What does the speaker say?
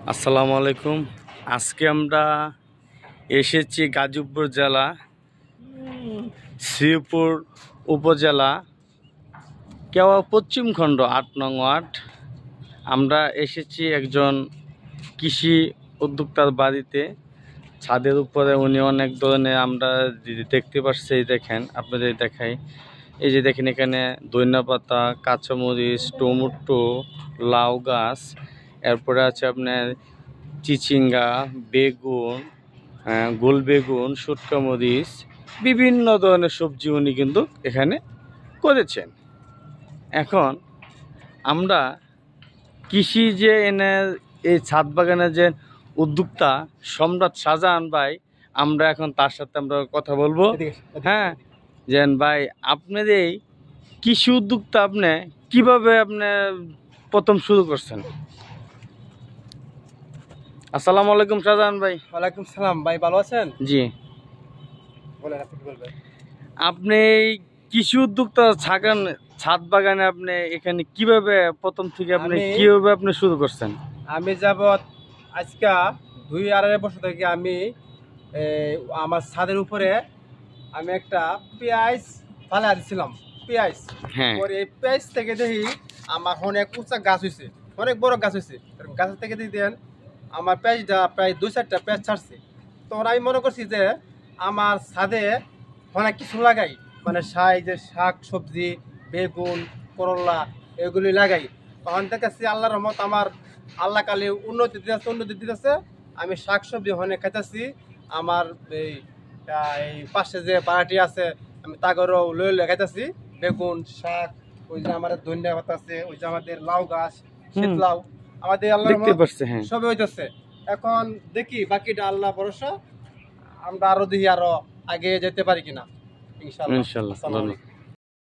আসসালামু আলাইকুম। আজকে আমরা এসেছি গাজীপুর জেলা শ্রীপুর উপজেলা কেওয়া পশ্চিম খণ্ড ৮ নং ওয়ার্ড। আমরা এসেছি একজন কৃষি উদ্যোক্তার বাড়িতে। ছাদের উপরে উনি অনেক ধরনের আমরা দেখতে পাচ্ছি। এই দেখেন, আপনাদের দেখাই। এই যে দেখেন, এখানে ধনিয়াপাতা, কাঁচামরিচ, টমেটো, লাউ গাছ, এরপরে আছে আপনার চিচিঙ্গা, বেগুন, গোল বেগুন, শুটকা মরিচ, বিভিন্ন ধরনের সবজি উনি কিন্তু এখানে করেছেন। এখন আমরা কৃষি যে এনে এই ছাদ বাগানের যে উদ্যোক্তা সম্রাট শাহজাহান ভাই, আমরা এখন তার সাথে আমরা কথা বলবো। হ্যাঁ, যেন ভাই, আপনার এই কৃষি উদ্যোক্তা আপনি কিভাবে আপনি প্রথম শুরু করছেন? আসসালামু আলাইকুম শাহজাহান ভাই। ওয়ালাইকুম সালাম ভাই, ভালো আছেন? জি। বলেন, আপনি কি বলবেন? আপনি এই কৃষি উদ্যোক্তা ছাদ বাগানে আপনি এখানে কিভাবে প্রথম থেকে আপনি শুরু করছেন? আমি যাবৎ আজকা 2-2.5 বছর থেকে আমি আমার ছাদের উপরে আমি একটা পেঁয়াজ ফালা দিছিলাম। পেঁয়াজ, হ্যাঁ, পরে এই পেঁয়াজ থেকে দেখি আমার অনেক উঁচা গাছ হয়েছে, অনেক বড় গাছ হয়েছে। গাছের থেকে দেখি দেন আমার পেঁয়াজটা প্রায় 2-4টা পেঁয়াজ ছাড়ছে। তখন আমি মনে করছি যে আমার ছাদে অনেক কিছু লাগাই, মানে যে শাক সবজি, বেগুন, করলা, এগুলি লাগাই। তখন দেখেছি আল্লাহর রহমত, আমার আল্লাহ কালি উন্নতি দিতেছে। আমি শাক সবজি অনেক খাইতেছি। আমার এই পাশে যে পাড়াটি আছে, আমি তাগরও লই খাইতেছি বেগুন শাক। ওই যে আমাদের ধনিয়া পাতা আছে, ওই যে আমাদের লাউ গাছ, শীত লাউ, আমাদের আল্লাহর রহমত সবই হইতেছে। এখন দেখি বাকিটা আল্লাহ ভরসা, আমরা আরো দেখি আরো আগে যেতে পারি কিনা। ইনশাআল্লাহ।